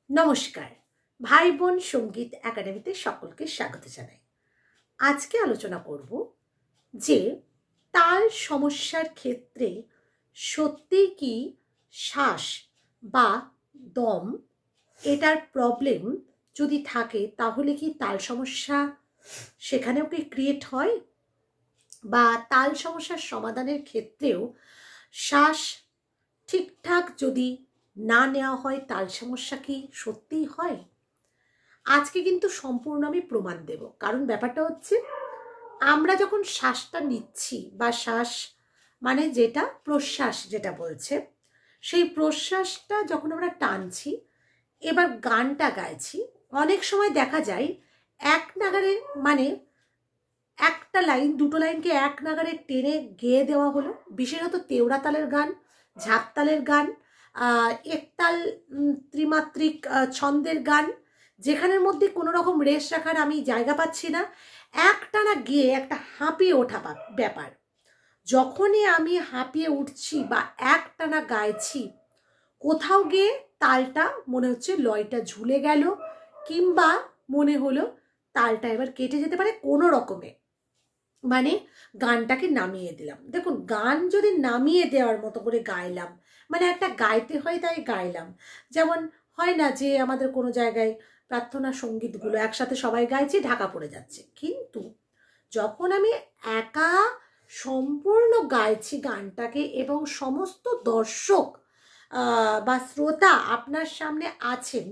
নমস্কার, ভাই বোন সঙ্গীত একাডেমিতে সকলকে স্বাগত জানাই। আজকে আলোচনা করব যে তাল সমস্যার ক্ষেত্রে সত্যি কি শ্বাস বা দম এটার প্রবলেম যদি থাকে তাহলে কি তাল সমস্যা সেখানেও কি ক্রিয়েট হয়, বা তাল সমস্যার সমাধানের ক্ষেত্রেও শ্বাস ঠিকঠাক যদি না নেওয়া হয় তাল সমস্যা কি সত্যিই হয়। আজকে কিন্তু সম্পূর্ণ আমি প্রমাণ দেব, কারণ ব্যাপারটা হচ্ছে আমরা যখন শ্বাসটা নিচ্ছি বা শ্বাস মানে যেটা প্রশ্বাস যেটা বলছে, সেই প্রশ্বাসটা যখন আমরা টানছি এবার গানটা গাইছি, অনেক সময় দেখা যায় এক নাগারে মানে একটা লাইন দুটো লাইনকে এক নাগারে টেনে গেয়ে দেওয়া হলো। বিশেষত তেওড়া তালের গান, ঝাঁক তালের গান, একতাল ত্রিমাত্রিক ছন্দের গান, যেখানের মধ্যে কোনো রকম রেশ রাখার আমি জায়গা পাচ্ছি না, একটানা গিয়ে একটা হাঁপিয়ে ওঠা ব্যাপার। যখনই আমি হাঁপিয়ে উঠছি বা একটানা গাইছি, কোথাও গিয়ে তালটা মনে হচ্ছে লয়টা ঝুলে গেল, কিংবা মনে হলো তালটা এবার কেটে যেতে পারে কোনো রকমে, মানে গানটাকে নামিয়ে দিলাম। দেখুন, গান যদি নামিয়ে দেওয়ার মতো করে গাইলাম, মানে একটা গাইতে হয় তাই গাইলাম। যেমন হয় না যে আমাদের কোনো জায়গায় প্রার্থনা সঙ্গীতগুলো একসাথে সবাই গাইছে, ঢাকা পড়ে যাচ্ছে, কিন্তু যখন আমি একা সম্পূর্ণ গাইছি গানটাকে এবং সমস্ত দর্শক বা শ্রোতা আপনার সামনে আছেন,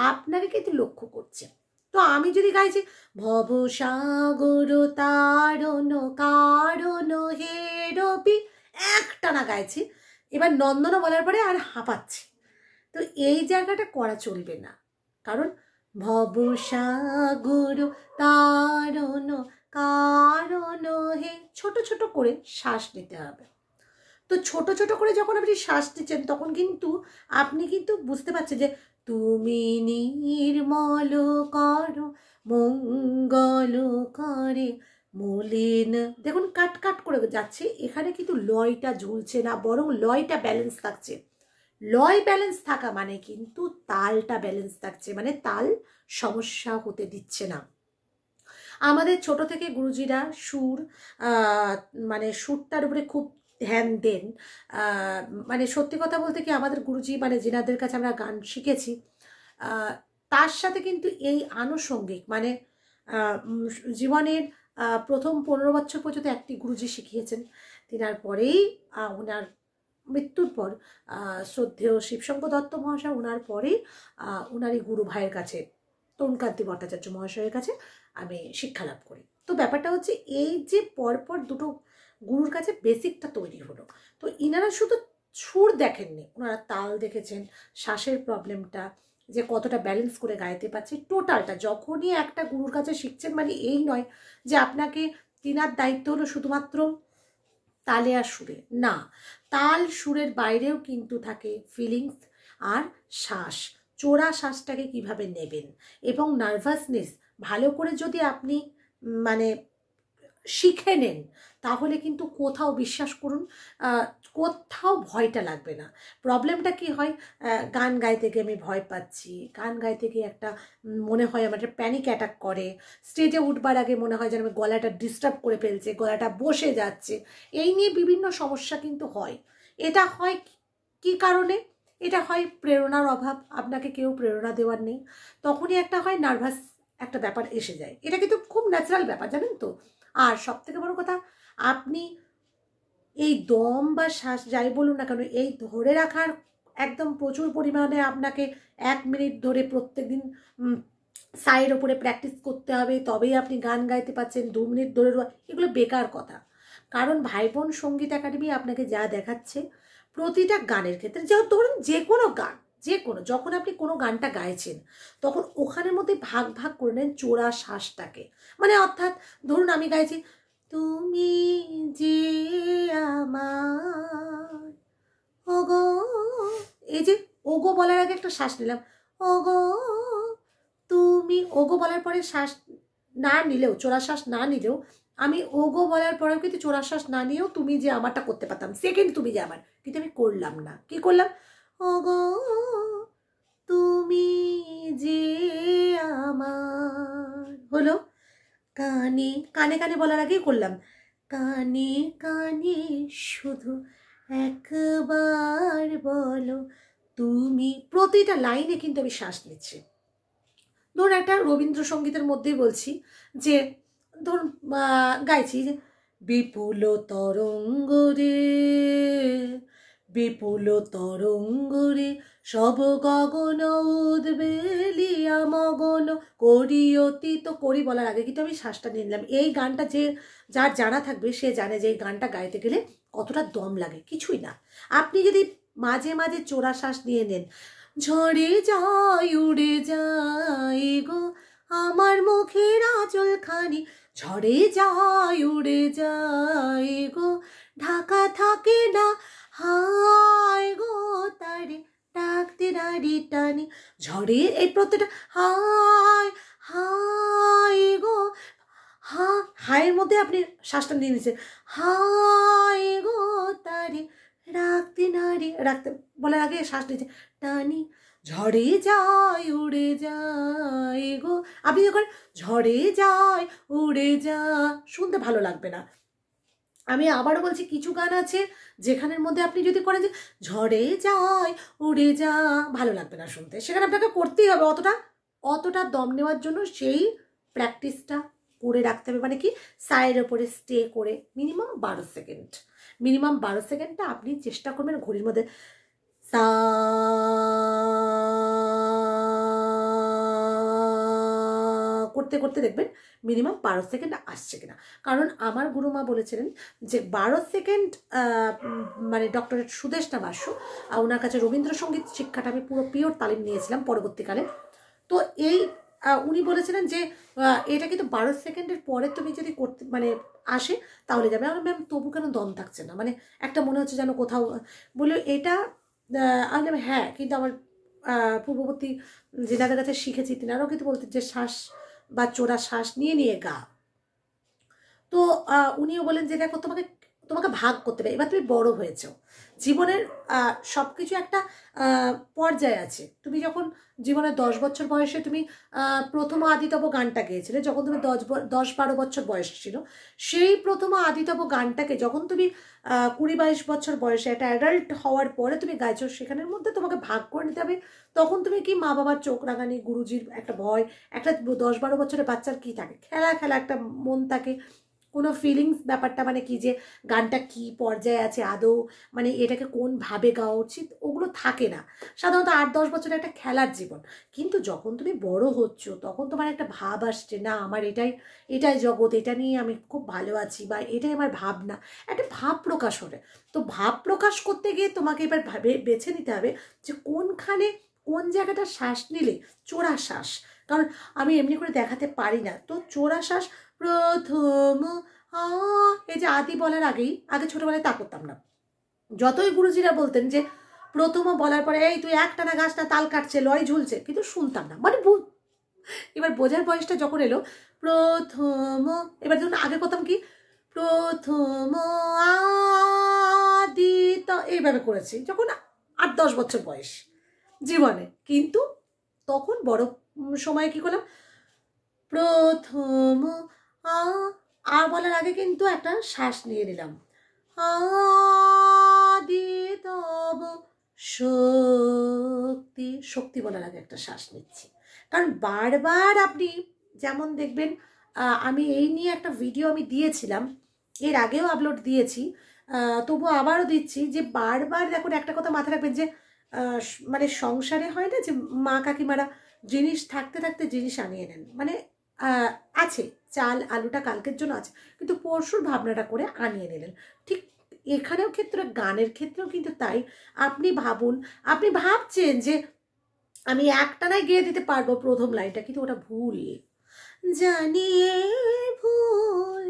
আপনাকে কিন্তু লক্ষ্য করছে। তো আমি যদি গাইছি ভব সাগর তারণ কারণ হে রবি, একটানা গাইছি, এবার নন্দন বলার পরে আর হাঁপাচ্ছি, তো এই জায়গাটা করা চলবে না। কারণ ভব সাগর তারণ কারণ হে, ছোট ছোট করে শ্বাস নিতে হবে। তো ছোট ছোট করে যখন আপনি শ্বাস নিচ্ছেন তখন কিন্তু আপনি কিন্তু বুঝতে পারছেন যে তুমি নির্মল করো মঙ্গল করে মলিন, দেখুন কাট কাট করে যাচ্ছে, এখানে কিন্তু লয়টা ঝুলছে না, বরং লয়টা ব্যালেন্স থাকছে। লয় ব্যালেন্স থাকা মানে কিন্তু তালটা ব্যালেন্স থাকছে, মানে তাল সমস্যা হতে দিচ্ছে না। আমাদের ছোট থেকে গুরুজিরা সুর মানে সুরটার উপরে খুব ধ্যান দেন। মানে সত্যি কথা বলতে কি, আমাদের গুরুজি মানে যেনাদের কাছে আমরা গান শিখেছি, তার সাথে কিন্তু এই আনুষঙ্গিক মানে জীবনের প্রথম 15 বছর পর্যন্ত একটি গুরুজি শিখিয়েছেন। তিনার পরেই ওনার মৃত্যুর পর শ্রদ্ধেয় শিবশঙ্কর দত্ত মহাশয়, ওনার পরেই ওনারই গুরু ভাইয়ের কাছে তরুণকান্তি ভট্টাচার্য মহাশয়ের কাছে আমি শিক্ষা লাভ করি। তো ব্যাপারটা হচ্ছে এই যে পরপর দুটো গুরুর কাছে বেসিকটা তৈরি হলো, তো ইনারা শুধু সুর দেখেননি, ওনারা তাল দেখেছেন, শ্বাসের প্রবলেমটা যে কতটা ব্যালেন্স করে গাইতে পারছে, টোটালটা। যখনই একটা গুরুর কাছে শিখছেন মানে এই নয় যে আপনাকে তিনার দায়িত্ব হলো শুধুমাত্র তালে আর সুরে, না, তাল সুরের বাইরেও কিন্তু থাকে ফিলিংস আর শ্বাস, চোরা শ্বাসটাকে কিভাবে নেবেন, এবং নার্ভাসনেস ভালো করে যদি আপনি মানে শিখে নেন তাহলে কিন্তু কোথাও বিশ্বাস করুন কোথাও ভয়টা লাগবে না। প্রবলেমটা কি হয়, গান গাইতে গিয়ে আমি ভয় পাচ্ছি, গান গাইতে গিয়ে একটা মনে হয় আমার একটা প্যানিক অ্যাটাক করে, স্টেজে উঠবার আগে মনে হয় যেন আমি গলাটা ডিস্টার্ব করে ফেলছে, গলাটা বসে যাচ্ছে, এই নিয়ে বিভিন্ন সমস্যা কিন্তু হয়। এটা হয় কি কারণে? এটা হয় প্রেরণার অভাব, আপনাকে কেউ প্রেরণা দেওয়ার নেই, তখনই একটা হয় নার্ভাস একটা ব্যাপার এসে যায়। এটা কিন্তু খুব ন্যাচারাল ব্যাপার, জানেন তো। আর সব থেকে বড় কথা, আপনি এই দম বা শ্বাস যাই বলুন না কেন, এই ধরে রাখার একদম প্রচুর পরিমাণে আপনাকে 1 মিনিট ধরে প্রত্যেক দিন সাইয়ের ওপরে প্র্যাকটিস করতে হবে, তবেই আপনি গান গাইতে পারছেন। 2 মিনিট ধরে এগুলো বেকার কথা। কারণ ভাই বোন সঙ্গীত একাডেমি আপনাকে যা দেখাচ্ছে প্রতিটা গানের ক্ষেত্রে, যেমন ধরুন যে কোনো গান, যে কোনো, যখন আপনি কোনো গানটা গাইছেন তখন ওখানের মধ্যে ভাগ ভাগ করে নেন চোরা শ্বাসটাকে। মানে অর্থাৎ ধরুন আমি গাইছি তুমি যে আমার ওগো, এই যে ওগো বলার আগে একটা শ্বাস নিলাম, ওগো তুমি, ওগো বলার পরে শ্বাস না নিলেও, চোরা শ্বাস না নিলেও, আমি ওগো বলার পরেও কিন্তু চোরা শ্বাস না নিয়েও তুমি যে আমারটা করতে পারতাম, সেকেন্ড তুমি যে আমার, কিন্তু আমি করলাম না। কি করলাম? ওগো তুমি কানে কানে কানে বলার আগেই করলাম কানে কানে শুধু একবার বলো তুমি। প্রতিটা লাইনে কিন্তু আমি শ্বাস নিচ্ছি। ধরুন একটা রবীন্দ্রসঙ্গীতের মধ্যেই বলছি যে ধরুন গাইছি যে বিপুল তরঙ্গ রে বিপুল তরঙ্গ রে সব গগন উদ্বেলিয়া মগন করি অতীত করি বলার আগে কিন্তু আমি শ্বাসটা নিয়ে নিলাম। এই গানটা যে যার জানা থাকবে সে জানে যে এই গানটা গাইতে গেলে কতটা দম লাগে, কিছুই না। আপনি যদি মাঝে মাঝে চোরা শ্বাস নিয়ে নেন, ঝরে যায় উড়ে যায় গো আমার মুখের আঁচলখানি, ঝরে যায় উড়ে যায় গো ঢাকা থাকে না হায় গো তারে ডাকতে নাড়ি টানি, ঝড়ের এই প্রত্যেকটা হায় হায় গো হা হায়ের মধ্যে আপনি শ্বাসটা নিয়ে নিচ্ছেন, হায় গো তারে রাখতে নাড়ি রাখতে বলার আগে শ্বাস নিচ্ছে টানি, ঝড়ে যায় উড়ে যায় গো। আপনি যখন ঝড়ে যায় উড়ে যা শুনতে ভালো লাগবে না। আমি আবারও বলছি কিছু গান আছে যেখানের মধ্যে আপনি যদি করেন যে ঝড়ে যায় উড়ে যা, ভালো লাগবে না শুনতে, সেখানে আপনাকে করতেই হবে অতটা দম নেওয়ার জন্য সেই প্র্যাকটিসটা করে রাখতে হবে। মানে কি সায়ের ওপরে স্টে করে মিনিমাম 12 সেকেন্ড, মিনিমাম 12 সেকেন্ডটা আপনি চেষ্টা করবেন ঘড়ির মধ্যে সা করতে করতে দেখবেন মিনিমাম 12 সেকেন্ড আসছে কিনা। কারণ আমার গুরুমা বলেছিলেন যে 12 সেকেন্ড, মানে ডক্টর সুদেষ্ণা বাসু, ওনার কাছে রবীন্দ্রসঙ্গীত শিক্ষাটা আমি পুরো পিওর তালিম নিয়েছিলাম পরবর্তীকালে। তো এই উনি বলেছিলেন যে এটা কিন্তু 12 সেকেন্ডের পরে তুমি যদি করতে মানে আসে তাহলে যাবে। আমার ম্যাম তবু কেন দম থাকছে না, মানে একটা মনে হচ্ছে যেন কোথাও বলে এটা। আমি হ্যাঁ, কিন্তু আমার পূর্ববর্তী যেনাদের কাছে শিখেছি তিনারাও কিন্তু বলতেন যে শ্বাস বা চোরা শ্বাস নিয়ে নিয়ে গা। তো উনিও বলেন যে দেখো তোমাকে ভাগ করতে হবে। এবার তুমি বড় হয়েছো, জীবনের সব কিছু একটা পর্যায়ে আছে। তুমি যখন জীবনের 10 বছর বয়সে তুমি প্রথম আদিতব গানটা গেয়েছিলে, যখন তুমি 10-12 বছর বয়স ছিল, সেই প্রথম আদিতব গানটাকে যখন তুমি 20-22 বছর বয়সে একটা অ্যাডাল্ট হওয়ার পরে তুমি গাইছো, সেখানের মধ্যে তোমাকে ভাগ করে নিতে হবে। তখন তুমি কি মা বাবার চোখ রাঙানি, গুরুজির একটা ভয়, একটা 10-12 বছরের বাচ্চার কি থাকে, খেলা একটা মন থাকে, কোনো ফিলিংস ব্যাপারটা, মানে কি যে গানটা কি পর্যায়ে আছে আদৌ, মানে এটাকে কোনভাবে গাওয়া উচিত, ওগুলো থাকে না। সাধারণত 8-10 বছরের একটা খেলার জীবন। কিন্তু যখন তুমি বড় হচ্ছ তখন তোমার একটা ভাব আসছে, না আমার এটাই জগৎ, এটা নিয়ে আমি খুব ভালো আছি, বা এটাই আমার ভাবনা, একটা ভাব প্রকাশ হবে। তো ভাব প্রকাশ করতে গিয়ে তোমাকে এবার বেছে নিতে হবে যে কোন জায়গাটা শ্বাস নিলে চোরা শ্বাস, কারণ আমি এমনি করে দেখাতে পারি না। তো চোরা শ্বাস প্রথম এই যে আদি বলার আগে ছোটবেলায় তা করতাম না। যতই গুরুজিরা বলতেন যে প্রথম বলার পরে এই তুই একটানা গাছ না তাল কাটছে লয় ঝুলছে, কিন্তু শুনতাম না। মানে এবার বোঝার বয়সটা যখন এলো প্রথম, এবার যখন আগে করতাম কি প্রথম আদি, তো এইভাবে করেছি যখন 8-10 বছর বয়স জীবনে। কিন্তু তখন বড় সময় কি করলাম প্রথম আ বলার আগে কিন্তু একটা শ্বাস নিয়ে নিলাম, আদি তব শক্তি, শক্তি বলার আগে একটা শ্বাস নিচ্ছি। কারণ বারবার আপনি যেমন দেখবেন, আমি এই নিয়ে একটা ভিডিও আমি দিয়েছিলাম, এর আগেও আপলোড দিয়েছি, তবু আবারও দিচ্ছি, যে বারবার দেখুন একটা কথা মাথায় রাখবেন যে মানে সংসারে হয় না যে মা কাকিমারা জিনিস থাকতে থাকতে জিনিস আনিয়ে নেন, মানে আছে চাল আলুটা কালকের জন্য আছে, কিন্তু পরশুর ভাবনাটা করে আনিয়ে নিলেন। ঠিক এখানেও ক্ষেত্রে গানের ক্ষেত্রেও কিন্তু তাই। আপনি ভাবুন, আপনি ভাবছেন যে আমি একটানায় গেয়ে দিতে পারবো প্রথম লাইনটা, কিন্তু ওটা ভুল। জানিয়ে ভুল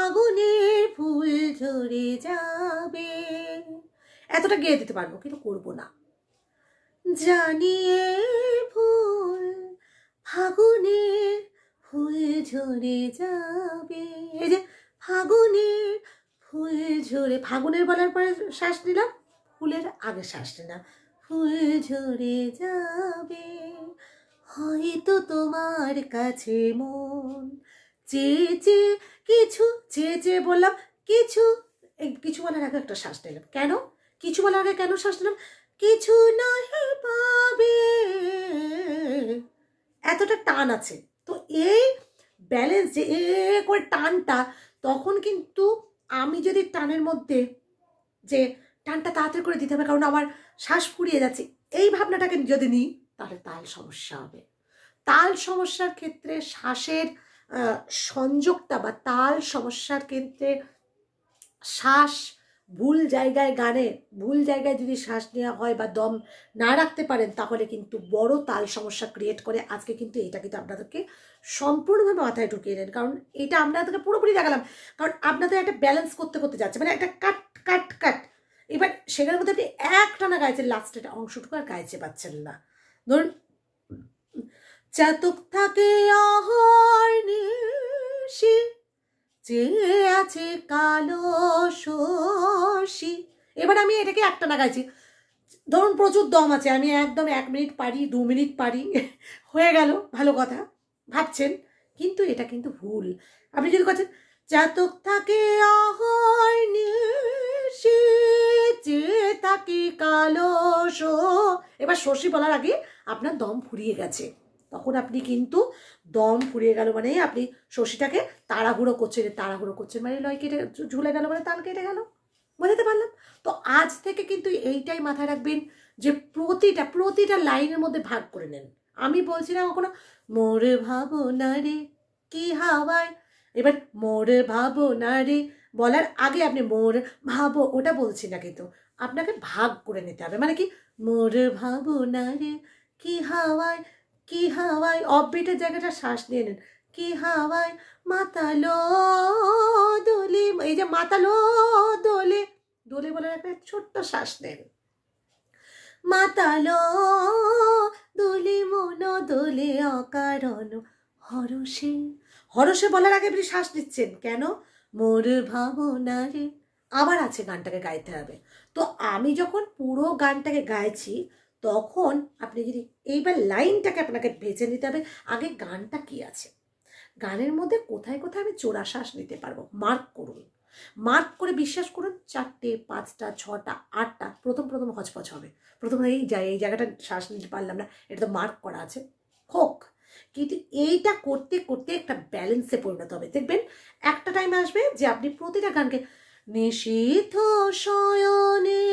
আগুনের ফুল ঝরে যাবে, এতটা গেয়ে দিতে পারবো, কিন্তু করবো না। জানিয়ে ভুল ফাগুনের ফুল ঝরে যাবে, এই যে ফাগুনের ফুল ঝরে, ফাগুনের বলার পরে শ্বাস নিলাম, ফুলের আগে শ্বাস নিলাম, ফুল ঝরে যাবে হয়তো তোমার কাছে মন চেয়ে কিছু চেয়ে বললাম কিছু, এই কিছু বলার আগে একটা শ্বাস নিলাম। কেন কিছু বলার আগে কেন শ্বাস নিলাম? কিছু নাহি পাবে, এতটা টান আছে। তো এই ব্যালেন্স যে করে টানটা, তখন কিন্তু আমি যদি টানের মধ্যে যে টানটা তাড়াতাড়ি করে দিতে হবে কারণ আমার শ্বাস ফুরিয়ে যাচ্ছে, এই ভাবনাটাকে যদি নিই তাহলে তাল সমস্যা হবে। তাল সমস্যার ক্ষেত্রে শ্বাসের সংযোগটা বা তাল সমস্যার ক্ষেত্রে শ্বাস ভুল জায়গায়, গানে ভুল জায়গায় যদি শ্বাস নেওয়া হয় বা দম না রাখতে পারেন তাহলে কিন্তু বড় তাল সমস্যা ক্রিয়েট করে। আজকে কিন্তু এটা কিন্তু আপনাদেরকে সম্পূর্ণভাবে মাথায় ঢুকিয়ে নেন, কারণ এটা আপনাদেরকে পুরোপুরি দেখালাম, কারণ আপনাদের একটা ব্যালেন্স করতে করতে যাচ্ছে, মানে একটা কাট কাট কাট। এবার সেখানের মধ্যে আপনি একটানা গাইছেন, লাস্টের অংশটুকু আর গাইছে পাচ্ছেন না। ধরুন চাতক থাকে অহর্নিশি, চেয়ে আছে কালো শশী। এবার আমি এটাকে একটানা গাইছি, ধরুন প্রচুর দম আছে, আমি একদম 1 মিনিট পারি, 2 মিনিট পারি, হয়ে গেল, ভালো কথা ভাবছেন, কিন্তু এটা কিন্তু ভুল। আপনি যদি বলছেন চাতক থাকে অহর্নিশি, চেয়ে থাকে কালো এবার শশী বলার আগে আপনার দম ফুরিয়ে গেছে, তখন আপনি কিন্তু দম ফুরিয়ে গেল মানে আপনি শশীটাকে তাড়াহুড়ো করছেন মানে লয় কেটে ঝুলে গেল, মানে তাল কেটে গেল। বোঝাতে পারলাম? তো আজ থেকে কিন্তু এইটাই মাথায় রাখবেন যে প্রতিটা লাইনের মধ্যে ভাগ করে নেন। আমি বলছি না কখনো মোর ভাবনা রে কি হাওয়ায়, এবার মোর ভাবনা রে বলার আগে আপনি মোর ভাবো ওটা বলছি না, কিন্তু আপনাকে ভাগ করে নিতে হবে। মানে কি মোর ভাবনা রে কি হাওয়ায়, কি হাওয়ায়, অফবিটের জায়গাটা শ্বাস নিয়ে নেন, কি হাওয়ায় মাতালো দোলে, এই যে মাতালো দোলে, দোলে বলার একটা ছোট্ট শ্বাস নেন, মাতালো দোলে মন দোলে অকারণ হরষে, হরষে বলার আগে আপনি শ্বাস নিচ্ছেন কেন? মোর ভাবনা রে। আবার আছে গানটাকে গাইতে হবে। তো আমি যখন পুরো গানটাকে গাইছি তখন আপনি যদি এইবার লাইনটাকে আপনাকে বেছে নিতে হবে, আগে গানটা কি আছে, গানের মধ্যে কোথায় কোথায় আমি চোরা শ্বাস নিতে পারবো মার্ক করুন। মার্ক করে বিশ্বাস করুন 4টে 5টা 6টা 8টা প্রথম হচপচ হবে, প্রথম এই জায়গাটা শ্বাস নিতে পারলাম না, এটা তো মার্ক করা আছে, হোক, কিন্তু এইটা করতে করতে একটা ব্যালেন্সে পরিণত হবে। দেখবেন একটা টাইম আসবে যে আপনি প্রতিটা গানকে নিশীথ শয়নে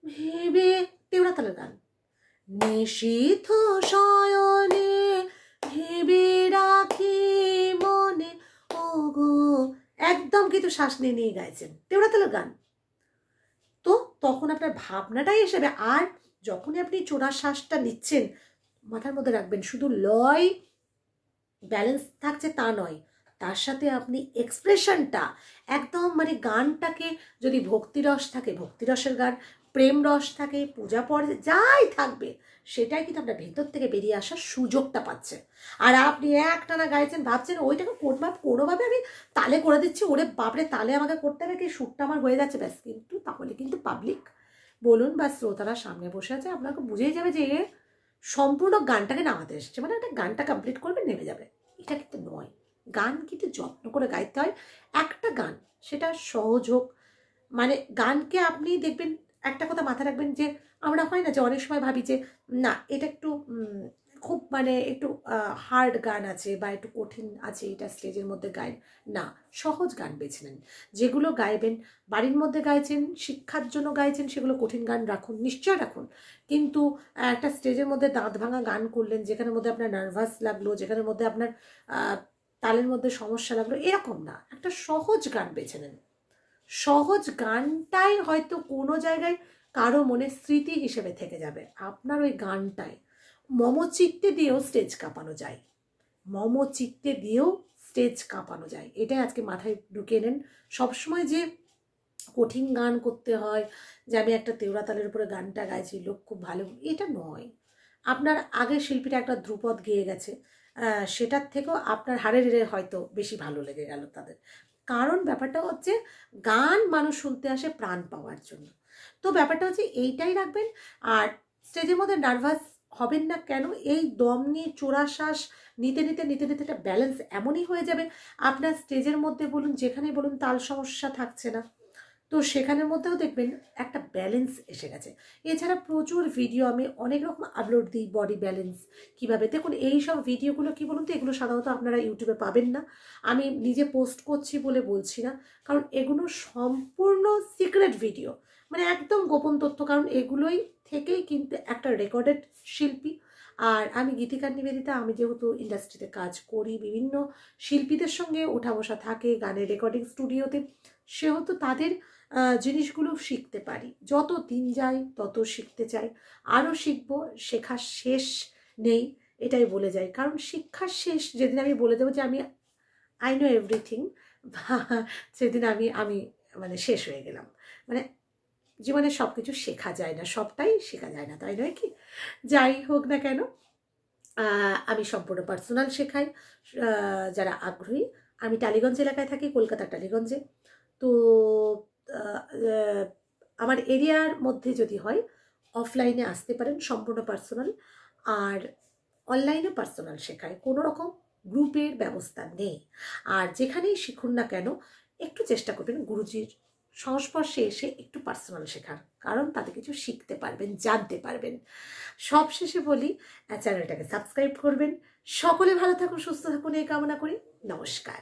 ভেবে, তেওড়া তালের গান, নিশীথ শয়নে ভেবে রাখি মনে ওগো, একদম কিন্তু শ্বাস নিয়ে নিয়ে গাইছেন, তেওড়া তালের গান। তো তখন আপনার ভাবনাটাই হিসেবে, আর যখনই আপনি চোরা শ্বাসটা নিচ্ছেন মাথার মধ্যে রাখবেন শুধু লয় ব্যালেন্স থাকছে তা নয়, তার সাথে আপনি এক্সপ্রেশনটা একদম, মানে গানটাকে যদি ভক্তিরস থাকে ভক্তিরসের গান, প্রেম রস থাকে পূজা পর্বে যাই থাকবে সেটাই কিন্তু আপনার ভেতর থেকে বেরিয়ে আসার সুযোগটা পাচ্ছে। আর আপনি একটানা গাইছেন ভাবছেন ওইটাকে কোনোভাবে আমি তালে করে দিচ্ছি, ওরে বাপরে তালে আমাকে করতে হবে কি সুরটা আমার হয়ে যাচ্ছে ব্যাস, কিন্তু তাহলে কিন্তু পাবলিক বলুন বা শ্রোতারা সামনে বসে আছে আপনাকে বুঝেই যাবে যে সম্পূর্ণ গানটাকে নামাতে এসেছে, মানে একটা গানটা কমপ্লিট করবে নেমে যাবে। এটা কিন্তু নয়, গান কিন্তু যত্ন করে গাইতে হয়। একটা গান সেটা সহজ হোক, মানে গানকে আপনি দেখবেন একটা কথা মাথায় রাখবেন যে আমরা হয় না যে অনেক সময় ভাবি যে না এটা একটু খুব মানে একটু হার্ড গান আছে বা একটু কঠিন আছে, এটা স্টেজের মধ্যে গায় না, সহজ গান বেছে নেন। যেগুলো গাইবেন বাড়ির মধ্যে গাইছেন, শিক্ষার জন্য গাইছেন, সেগুলো কঠিন গান রাখুন, নিশ্চয় রাখুন, কিন্তু একটা স্টেজের মধ্যে দাঁত ভাঙা গান করলেন যেখানের মধ্যে আপনার নার্ভাস লাগলো, যেখানের মধ্যে আপনার তালের মধ্যে সমস্যা লাগলো, এরকম না, একটা সহজ গান বেছে নেন। সহজ গানটাই হয়তো কোনো জায়গায় কারো মনে স্মৃতি হিসেবে থেকে যাবে, আপনার ওই গানটায় মমচিত্তে দিয়েও স্টেজ কাঁপানো যায়, মমচিত্তে দিয়েও স্টেজ কাঁপানো যায়, এটাই আজকে মাথায় ঢুকিয়ে নেন। সবসময় যে কঠিন গান করতে হয়, যে আমি একটা তেওড়া তালের উপরে গানটা গাইছি লোক খুব ভালো, এটা নয়। আপনার আগের শিল্পীটা একটা ধ্রুপদ গেয়ে গেছে, সেটার থেকেও আপনার হাড়ে রেড়ে হয়তো বেশি ভালো লেগে গেল তাদের, কারণ ব্যাপারটা হচ্ছে গান মানুষ শুনতে আসে প্রাণ পাওয়ার জন্য। তো ব্যাপারটা হচ্ছে এইটাই রাখবেন। আর স্টেজের মধ্যে নার্ভাস হবেন না কেন? এই দম নিয়ে চোরা শ্বাস নিতে নিতে নিতে নিতে একটা ব্যালেন্স এমনই হয়ে যাবে, আপনার স্টেজের মধ্যে বলুন, যেখানেই বলুন, তাল সমস্যা থাকছে না। তো সেখানের মধ্যেও দেখবেন একটা ব্যালেন্স এসে গেছে। এছাড়া প্রচুর ভিডিও আমি অনেক রকম আপলোড দিই, বডি ব্যালেন্স কীভাবে। দেখুন এই সব ভিডিওগুলো কী বলুন তো, এগুলো সাধারণত আপনারা ইউটিউবে পাবেন না। আমি নিজে পোস্ট করছি বলে বলছি না, কারণ এগুলো সম্পূর্ণ সিক্রেট ভিডিও, মানে একদম গোপন তথ্য। কারণ এগুলোই থেকেই কিন্তু একটা রেকর্ডেড শিল্পী। আর আমি গীতিকার নিবেদিতা, আমি যেহেতু ইন্ডাস্ট্রিতে কাজ করি, বিভিন্ন শিল্পীদের সঙ্গে ওঠা বসা থাকে গানের রেকর্ডিং স্টুডিওতে, সেহেতু তাদের জিনিসগুলো শিখতে পারি। যত দিন যায় তত শিখতে চাই, আরও শিখবো, শেখার শেষ নেই এটাই বলে যাই। কারণ শিক্ষার শেষ যেদিন আমি বলে দেবো যে আমি আই নো এভরিথিং, সেদিন আমি মানে শেষ হয়ে গেলাম। মানে জীবনে সব কিছু শেখা যায় না, সবটাই শেখা যায় না, তাই নয় কি? যাই হোক না কেন, আমি সম্পূর্ণ পার্সোনাল শেখাই যারা আগ্রহী। আমি টালিগঞ্জ এলাকায় থাকি, কলকাতার টালিগঞ্জে। তো আমার এরিয়ার মধ্যে যদি হয় অফলাইনে আসতে পারেন, সম্পূর্ণ পার্সোনাল। আর অনলাইনেও পার্সোনাল শেখায়, কোনো রকম গ্রুপের ব্যবস্থা নেই। আর যেখানেই শিখুন না কেন একটু চেষ্টা করবেন গুরুজির সংস্পর্শে এসে একটু পার্সোনাল শেখার, কারণ তাতে কিছু শিখতে পারবেন, জানতে পারবেন। সবশেষে বলি, চ্যানেলটাকে সাবস্ক্রাইব করবেন। সকলে ভালো থাকুন, সুস্থ থাকুন এই কামনা করি। নমস্কার।